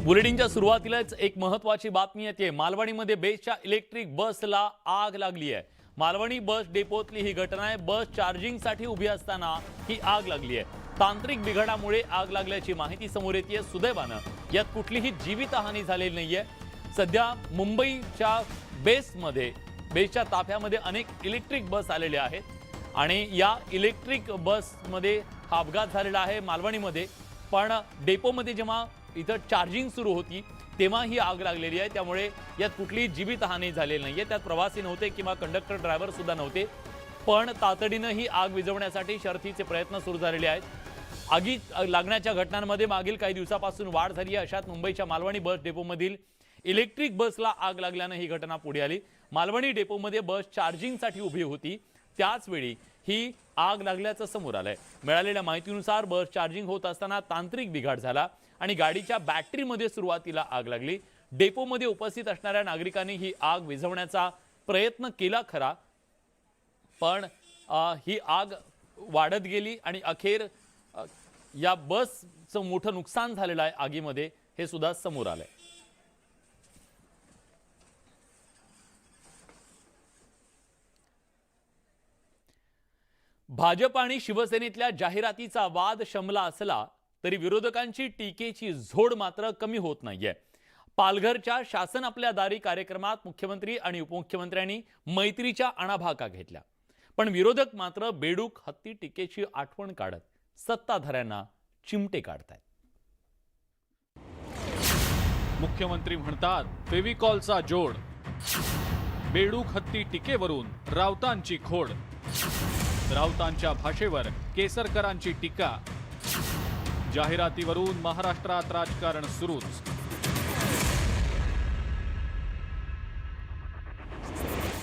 बुलेटिनच्या सुरुवातीलाच एक महत्त्वाची बातमी येते। मालवणीमध्ये बेस्टच्या इलेक्ट्रिक बसला आग लागली आहे। मालवणी बस डेपोतली ही घटना आहे। बस चार्जिंगसाठी उभी असताना ही आग लागली आहे। तांत्रिक बिघाडामुळे आग लागल्याची माहिती समोर येते। सुदैवानं यात कुठलीही जीवितहानी झालेली नाहीये। सध्या मुंबईच्या बेस्टच्या ताफ्यामध्ये अनेक इलेक्ट्रिक बस आलेले आहेत आणि या इलेक्ट्रिक बसमध्ये हा अपघात झालेला आहे मालवणीमध्ये। पण डेपोमध्ये जेव्हा इथं चार्जिंग सुरू होती तेव्हा ही आग लागलेली आहे। त्यामुळे यात कुठलीही जीवितहानी झालेली नाहीये। त्यात प्रवासी नव्हते किंवा कंडक्टर ड्रायव्हर सुद्धा नव्हते। पण तातडीनं ही आग विझवण्यासाठी शर्थीचे प्रयत्न सुरू झालेले आहेत। आगी लागण्याच्या घटनांमध्ये मागील काही दिवसापासून वाढ झाली आहे। अशात मुंबईच्या मालवणी बस डेपोमधील इलेक्ट्रिक बसला आग लागल्याने ही घटना पुढे आली। मालवणी डेपोमध्ये बस चार्जिंगसाठी उभी होती त्याच वेळी ही आग लागल्याचं समोर आलंय। मिळालेल्या माहितीनुसार बस चार्जिंग होत असताना तांत्रिक बिघाड झाला आणि गाडीच्या बॅटरीमध्ये सुरुवातीला आग लागली। डेपोमध्ये उपस्थित असणाऱ्या नागरिकांनी ही आग विझवण्याचा प्रयत्न केला खरा, पण ही आग वाढत गेली आणि अखेर या बसचं मोठं नुकसान झालेलं आहे आगीमध्ये, हे सुद्धा समोर आलंय। भाजप आणि शिवसेनेतल्या जाहिरातीचा वाद शमला असला तरी विरोधकांची टीकेची झोड मात्र कमी होत नाहीये। पालघरच्या शासन आपल्या दारी कार्यक्रमात मुख्यमंत्री आणि उपमुख्यमंत्र्यांनी मैत्रीच्या आणाभाका घेतल्या, पण विरोधक मात्र बेडूक हत्ती टीकेची आठवण काढत सत्ताधाऱ्यांना चिमटे काढतायत। मुख्यमंत्री म्हणतात फेविकॉलचा जोड, बेडूक हत्ती टीकेवरून राऊतांची खोड, राऊतांच्या भाषेवर केसरकरांची टीका, जाहिरातीवरून महाराष्ट्रात राजकारण सुरूच।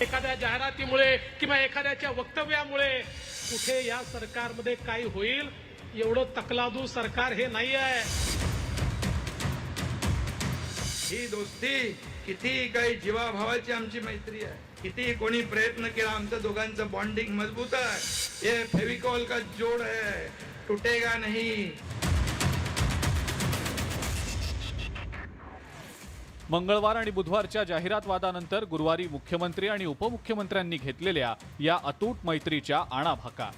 एखाद्या जाहिरातीमुळे किंवा एखाद्याच्या वक्तव्यामुळे कुठे या सरकारमध्ये काही होईल एवढं तकलादू सरकार हे नाही आहे। ही दोस्ती किती काही जीवाभावाची आमची मैत्री आहे, किती कोणी प्रयत्न केला आमच्या दोघांचं बॉन्डिंग मजबूत आहे। ये फेविकॉल का जोड है, टूटेगा नहीं। मंगळवार आणि बुधवारच्या जाहिरात वादानंतर गुरुवारी मुख्यमंत्री आणि उपमुख्यमंत्र्यांनी घेतलेल्या या अतूट मैत्रीच्या आणाभाका।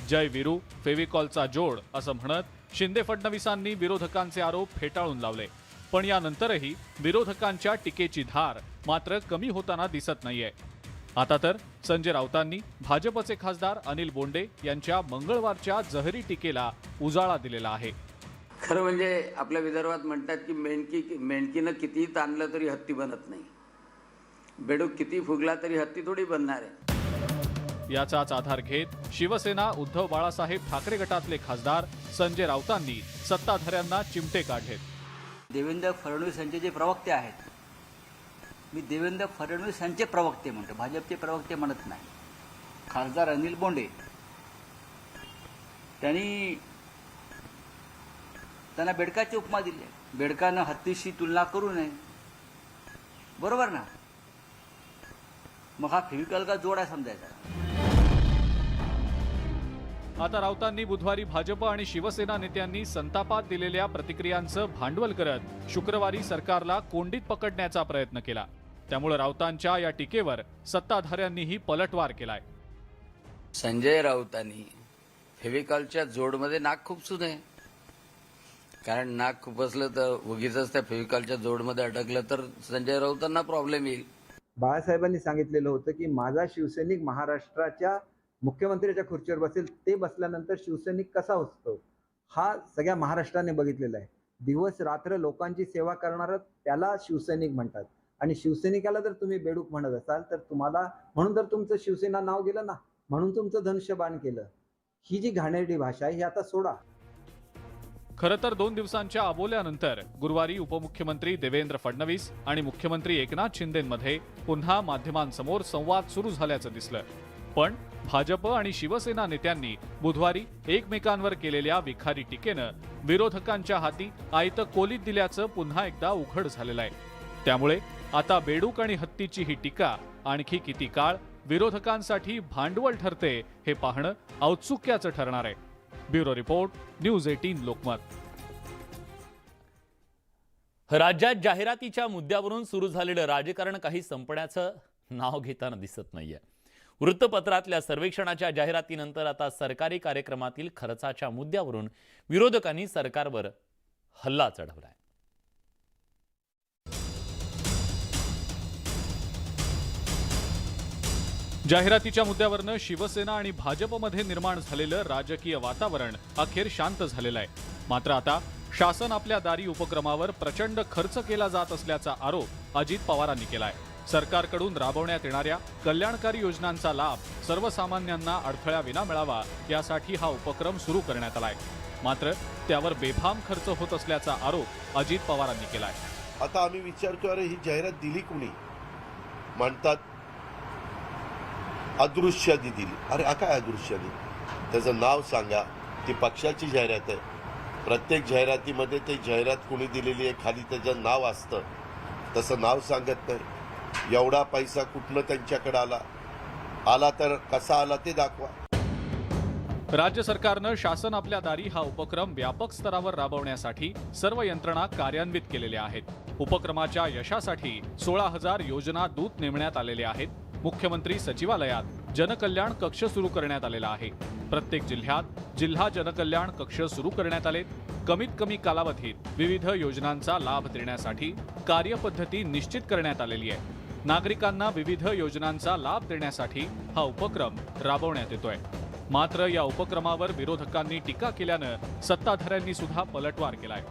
जय वीरू, फेविकॉलचा जोड असं म्हणत शिंदे फडणवीसांनी विरोधकांचे आरोप फेटाळून लावले, पण यानंतरही विरोधकांच्या टीकेची धार मात्र कमी होताना दिसत नाहीये। आता तर संजय राऊतांनी भाजपचे खासदार अनिल बोंडे यांच्या मंगळवारच्या जहरी टीकेला उजाळा दिलेला आहे। खरं म्हणजे आपल्या विदर्भात म्हणतात की मेंढकीनं कितीही ताणलं तरी हत्ती बनत नाही, बेडूक किती फुगला तरी हत्ती थोडी बनणार आहे। याचाच आधार घेत शिवसेना उद्धव बाळासाहेब ठाकरे गटातले खासदार संजय राऊतांनी सत्ताधाऱ्यांना चिमटे काढले। देवेंद्र फडणवीस यांचे जे प्रवक्ते आहेत, मी देवेंद्र फडणवीस यांचे प्रवक्ते म्हणतो, भाजपचे प्रवक्ते म्हणत नाही। खासदार अनिल बोंडे त्यांना बेडकाची उपमा दिली आहे। बेडकानं हत्तीशी तुलना करू नये, बरोबर ना? मग हा फेविकॉल का जोड आहे समजायचा। आता राऊतांनी बुधवारी भाजप आणि शिवसेना नेत्यांनी संतापात दिलेल्या प्रतिक्रियांचं भांडवल करत शुक्रवारी सरकारला कोंडीत पकडण्याचा प्रयत्न केला। त्यामुळे राऊतांच्या या टीकेवर सत्ताधाऱ्यांनीही पलटवार केलाय। संजय राऊतांनी फेविकॉलच्या जोडमध्ये नाक खुपसू नये, कारण नाक खुपसलं तर उगीच त्या फेविकॉलच्या जोडमध्ये अडकलं तर संजय राऊतांना प्रॉब्लेम येईल। बाळासाहेबांनी सांगितलेलं होतं की माझा शिवसैनिक महाराष्ट्राच्या मुख्यमंत्र्याच्या खुर्चीवर बसेल, ते बसल्यानंतर शिवसैनिक कसा असतो हा सगळ्या महाराष्ट्राने बघितलेला आहे। दिवस रात्र लोकांची सेवा करणारा त्याला शिवसैनिक म्हणतात, आणि शिवसैनिकाला जर तुम्ही बेडूक म्हणत असाल तर तुम्हाला, म्हणून तर तुमचं शिवसेना नाव गेलं ना, म्हणून तुमचं धनुष्यबाण केलं। ही जी घाणेरडी भाषा आहे ही आता सोडा। खरं तर 2 दिवसांच्या अबोल्यानंतर गुरुवारी उपमुख्यमंत्री देवेंद्र फडणवीस आणि मुख्यमंत्री एकनाथ शिंदेंमध्ये पुन्हा माध्यमांसमोर संवाद सुरू झाल्याचं दिसलं, पण भाजप आणि शिवसेना नेत्यांनी बुधवारी एकमेकांवर केलेल्या विखारी टीकेनं विरोधकांच्या हाती आयतं कोलीत दिल्याचं पुन्हा एकदा उघड झालेलं आहे। त्यामुळे आता बेडूक आणि हत्तीची ही टीका आणखी किती काळ विरोधकांसाठी भांडवल ठरते हे पाहणं औत्सुक्याचं ठरणार आहे। Bureau report, news 18 Lokmat. राज्यात जाहिरातीच्या मुद्द्यावरून सुरू झालेलं राजकारण काही संपण्याचं नाव घेताना दिसत नाहीये. वृत्तपत्रातल्या सर्वेक्षणाच्या जाहिरातीनंतर आता सरकारी कार्यक्रमातील खर्चाच्या मुद्द्यावरून विरोधकांनी सरकारवर हल्ला चढवलाय. जाहिरातीच्या मुद्द्यावरनं शिवसेना आणि भाजपमध्ये निर्माण झालेलं राजकीय वातावरण अखेर शांत झालेलं आहे. मात्र आता शासन आपल्या दारी उपक्रमावर प्रचंड खर्च केला जात असल्याचा आरोप अजित पवारांनी केलाय. सरकारकडून राबवण्यात येणाऱ्या कल्याणकारी योजनांचा लाभ सर्वसामान्यांना अडथळ्याविना मिळावा यासाठी हा उपक्रम सुरू करण्यात आलाय. मात्र त्यावर बेफाम खर्च होत असल्याचा आरोप अजित पवारांनी केलाय. आता आम्ही विचारतो, अरे ही जाहिरात दिली कुणी? म्हणतात अदृश्याने दिली. अरे काय अदृश्याने? त्याचं नाव सांगा. ती पक्षाची जाहिरात आहे. प्रत्येक जाहिरातीमध्ये ते जाहिरात कुणी दिलेली आहे खाली त्याचं नाव असतं. तसं नाव सांगत नाही. एवढा पैसा कुठनं त्यांच्याकडे आला तर कसा आला ते दाखवा. राज्य सरकारनं शासन आपल्या दारी हा उपक्रम व्यापक स्तरावर राबवण्यासाठी सर्व यंत्रणा कार्यान्वित केलेल्या आहेत. उपक्रमाच्या यशासाठी 16,000 योजना दूत नेमण्यात आलेले आहेत. मुख्यमंत्री सचिवालयात जनकल्याण कक्ष सुरू करण्यात आलेला आहे. प्रत्येक जिल्ह्यात जिल्हा जनकल्याण कक्ष सुरू करण्यात आले. कमीत कमी कालावधीत विविध योजनांचा लाभ देण्यासाठी कार्यपद्धती निश्चित करण्यात आलेली आहे. नागरिकांना विविध योजनांचा लाभ देण्यासाठी हा उपक्रम राबवण्यात येतोय. मात्र या उपक्रमावर विरोधकांनी टीका केल्यानं सत्ताधाऱ्यांनी सुद्धा पलटवार केलाय.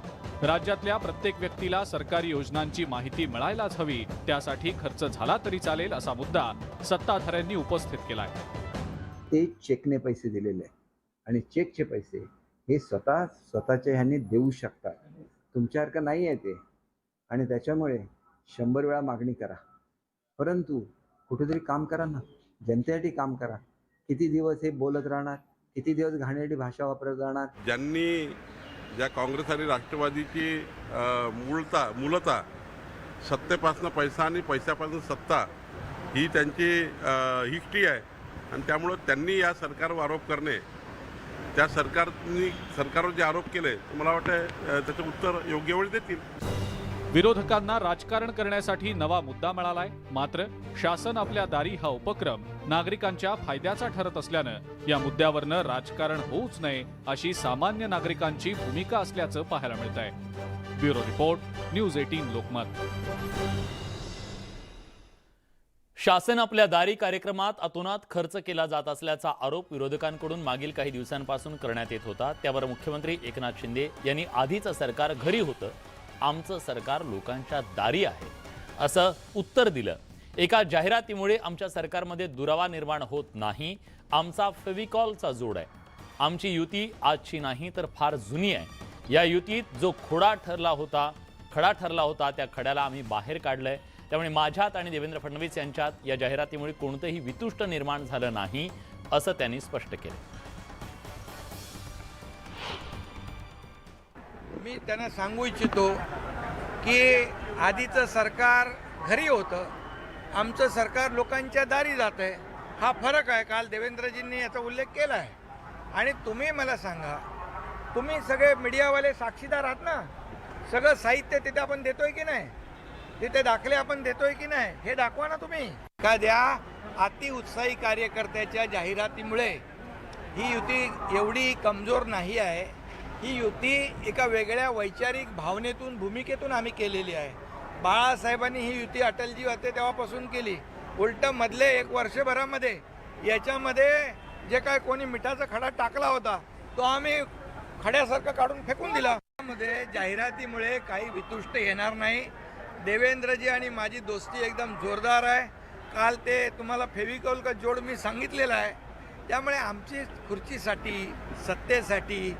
राज्यातल्या प्रत्येक व्यक्तीला सरकारी योजनांची माहिती मिळायलाच हवी, त्यासाठी खर्च झाला तरी चालेल असा मुद्दा सत्ताधाऱ्यांनी उपस्थित केलाय. ते चेकने पैसे दिलेले आहे आणि चेकचे पैसे हे स्वतःच्या ह्यांनी देऊ शकतात. तुमच्यासारखं नाही आहे ते. आणि त्याच्यामुळे 100 वेळा मागणी करा, परंतु कुठेतरी काम करा ना. जनतेसाठी काम करा. किती दिवस हे बोलत राहणार? किती दिवस घाणेरडी भाषा वापरत राहणार? ज्या काँग्रेस आणि राष्ट्रवादीची मूलतः सत्तेपासून पैसा आणि पैशापासून सत्ता ही त्यांची हिस्ट्री आहे. आणि त्यामुळं त्यांनी या सरकारवर आरोप करणे, त्या सरकारवर जे आरोप केले, मला वाटतं त्याचं उत्तर योग्य वेळी देतील. विरोधकांना राजकारण करण्यासाठी नवा मुद्दा मिळालाय. मात्र शासन आपल्या दारी हा उपक्रम नागरिकांच्या फायद्याचा ठरत असल्यानं या मुद्द्यावरनं राजकारण होऊच नये अशी सामान्य नागरिकांची भूमिका असल्याचं पाहायला मिळतंय. Bureau report, news 18 Lokmat. शासन आपल्या दारी कार्यक्रमात अतोनात खर्च केला जात असल्याचा आरोप विरोधकांकडून मागील काही दिवसांपासून करण्यात येत होता. त्यावर मुख्यमंत्री एकनाथ शिंदे यांनी आधीचं सरकार घरी होतं, आमचं सरकार लोकांच्या दारी आहे असं उत्तर दिलं. एका जाहिरातीमुळे आमच्या सरकारमध्ये दुरावा निर्माण होत नाही. आमचा फेविकॉलचा जोड आहे. आमची युती आजची नाही तर फार जुनी आहे. या युतीत जो खडा ठरला होता त्या खड्याला आम्ही बाहेर काढलंय. त्यामुळे माझ्यात आणि देवेंद्र फडणवीस यांच्यात या जाहिरातीमुळे कोणतंही वितुष्ट निर्माण झालं नाही असं त्यांनी स्पष्ट केलं. मी त्यांना सांगू इच्छितो की आधीचं सरकार घरी होतं, आमचं सरकार लोकांच्या दारी जात आहे. हा फरक आहे. काल देवेंद्रजींनी याचा उल्लेख केला आहे. आणि तुम्ही मला सांगा, तुम्ही सगळे मीडियावाले साक्षीदार आहात ना? सगळं साहित्य तिथे आपण देतोय की नाही? तिथे दाखले आपण देतोय की नाही? हे दाखवा ना तुम्ही. एखाद्या अतिउत्साही कार्यकर्त्याच्या जाहिरातीमुळे ही युती एवढी कमजोर नाही आहे. ही युती एका वेगळ्या वैचारिक भावनेतून, भूमिकेतून आम्ही केलेली आहे. बाळासाहेबांनी ही युती अटलजी होते तेव्हापासून केली. उलटं मधले 1 वर्षभरामध्ये याच्यामध्ये जे काय कोणी मिठाचा खडा टाकला होता तो आम्ही खड्यासारखं काढून फेकून दिला. त्यामध्ये जाहिरातीमुळे काही वितुष्ट येणार नाही. देवेंद्रजी आणि माझी दोस्ती एकदम जोरदार आहे. काल ते तुम्हाला फेविकॉल का जोड मी सांगितलेला आहे. त्यामुळे आमची खुर्चीसाठी, सत्तेसाठी,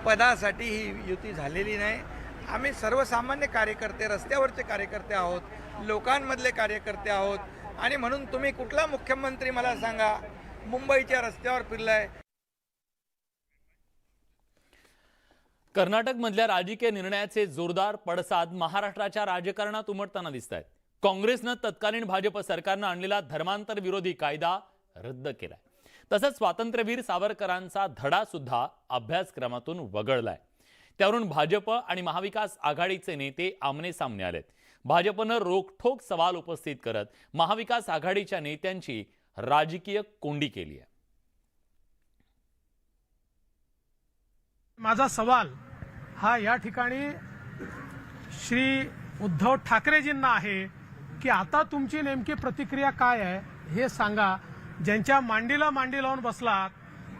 पदासाठी ही युती झालेली नाही. आम्ही सर्वसामान्य कार्यकर्ते, रस्त्यावरचे कार्यकर्ते आहोत, लोकांमधले कार्यकर्ते आहोत. आणि म्हणून तुम्ही कुठला मुख्यमंत्री मला सांगा मुंबईच्या रस्त्यावर फिरलाय? कर्नाटकमधल्या राजकीय निर्णयाचे जोरदार पडसाद महाराष्ट्राच्या राजकारणात उमटताना दिसत आहेत. काँग्रेसनं तत्कालीन भाजप सरकारनं आणलेला धर्मांतर विरोधी कायदा रद्द केलाय. तसंच स्वातंत्र्यवीर सावरकरांचा धडा सुद्धा अभ्यासक्रमातून वगळलाय. त्यावरून भाजप आणि महाविकास आघाडीचे नेते आमने सामने आलेत. भाजपनं रोखठोक सवाल उपस्थित करत महाविकास आघाडीच्या नेत्यांची राजकीय कोंडी केली आहे. माझा सवाल हा या ठिकाणी श्री उद्धव ठाकरेजींना आहे की आता तुमची नेमकी प्रतिक्रिया काय आहे हे सांगा. ज्यांच्या मांडीला मांडी लावून बसलात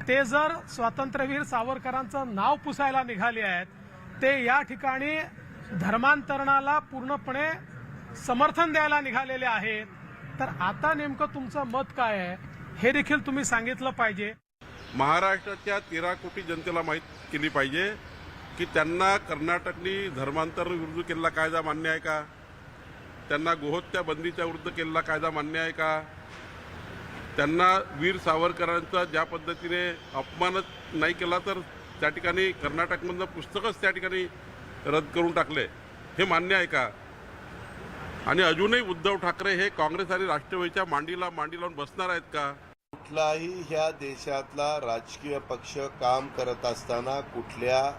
ते जर स्वातंत्र्यवीर सावरकरांचं नाव पुसायला निघाले आहेत, ते या ठिकाणी धर्मांतरणाला पूर्णपणे समर्थन द्यायला निघालेले आहेत, तर आता नेमकं तुमचं मत काय आहे हे देखील तुम्ही सांगितलं पाहिजे. महाराष्ट्राच्या 13 कोटी जनतेला माहीत केली पाहिजे की त्यांना कर्नाटकनी धर्मांतर विरुद्ध केलेला कायदा मान्य आहे का, त्यांना गोहत्या बंदीच्या विरुद्ध केलेला कायदा मान्य आहे का, त्यांना वीर सावरकरांचा ज्या पद्धतीने अपमानच नाही केला तर त्या ठिकाणी कर्नाटकमधलं पुस्तकच त्या ठिकाणी रद्द करून टाकले, हे मान्य आहे का. आणि अजूनही उद्धव ठाकरे हे काँग्रेस आणि राष्ट्रवादीच्या मांडीला मांडी लावून बसणार आहेत का. कुठलाही ह्या देशातला राजकीय पक्ष काम करत असताना कुठल्या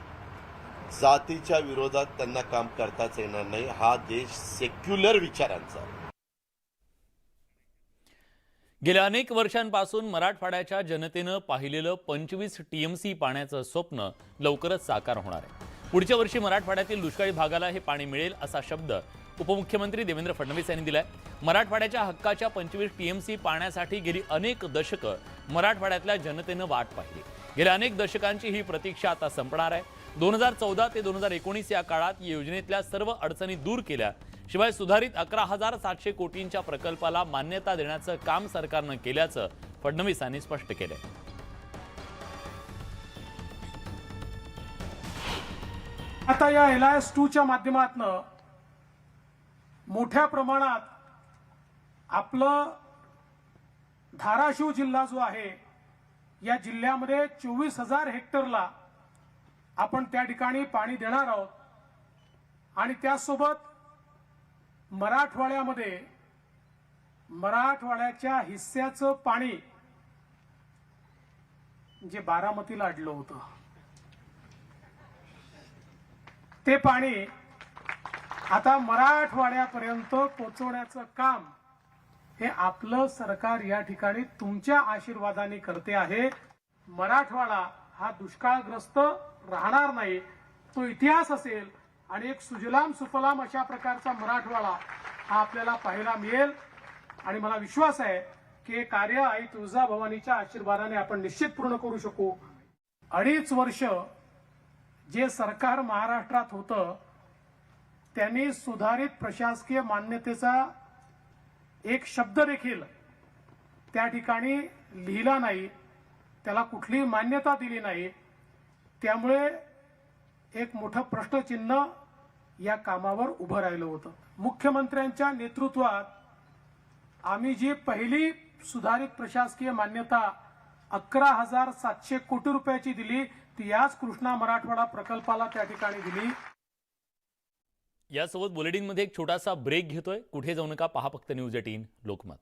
जातीच्या विरोधात त्यांना काम करताच येणार नाही. हा देश सेक्युलर विचारांचा. गेल्या अनेक वर्षांपासून मराठवाड्याच्या जनतेनं पाहिलेलं 25 टीएमसी पाण्याचं स्वप्न लवकरच साकार होणार आहे. पुढच्या वर्षी मराठवाड्यातील दुष्काळी भागाला हे पाणी मिळेल असा शब्द उपमुख्यमंत्री देवेंद्र फडणवीस यांनी दिलाय. मराठवाड्याच्या हक्काच्या 25 टीएमसी पाण्यासाठी गेली अनेक दशकं मराठवाड्यातल्या जनतेनं वाट पाहिली. गेल्या अनेक दशकांची ही प्रतीक्षा आता संपणार आहे. 2014 ते 2019 या काळात या योजनेतल्या सर्व अडचणी दूर केल्या. शिवाय सुधारित 11,700 कोटींच्या प्रकल्पाला मान्यता देण्याचं काम सरकारनं केल्याचं फडणवीसांनी स्पष्ट केलंय. आता या LIS2च्या माध्यमातून मोठ्या प्रमाणात आपलं धाराशिव जिल्हा जो आहे या जिल्ह्यामध्ये 24,000 हेक्टरला आपण त्या ठिकाणी पाणी देणार आहोत. आणि त्यासोबत मराठवाड्यामध्ये मराठवाड्याच्या हिस्स्याचं पाणी जे बारामतीला अडलं होतं ते पाणी आता मराठवाड्यापर्यंत पोहोचवण्याचं काम हे आपलं सरकार या ठिकाणी तुमच्या आशीर्वादाने करते आहे. मराठवाडा हा दुष्काळग्रस्त राहणार नाही, तो इतिहास असेल आणि एक सुजलाम सुफलाम अशा प्रकारचा मराठवाडा हा आपल्याला पाहायला मिळेल. आणि मला विश्वास आहे की हे कार्य आई तुळजाभवानीच्या आशीर्वादाने आपण निश्चित पूर्ण करू शकू. 2.5 वर्ष जे सरकार महाराष्ट्रात होतं त्यांनी सुधारित प्रशासकीय मान्यतेचा एक शब्द देखील त्या ठिकाणी लिहिला नाही, त्याला कुठलीही मान्यता दिली नाही. त्यामुळे एक मोठं प्रश्नचिन्ह या कामावर उभं राहिलं होतं. मुख्यमंत्र्यांच्या नेतृत्वात आम्ही जी पहिली सुधारित प्रशासकीय मान्यता 11,700 कोटी रुपयाची दिली ती याच कृष्णा मराठवाडा प्रकल्पाला त्या ठिकाणी दिली. यासोबत बुलेटिनमध्ये एक छोटासा ब्रेक घेतोय. कुठे जाऊ नका, पहा फक्त न्यूज 18 लोकमत.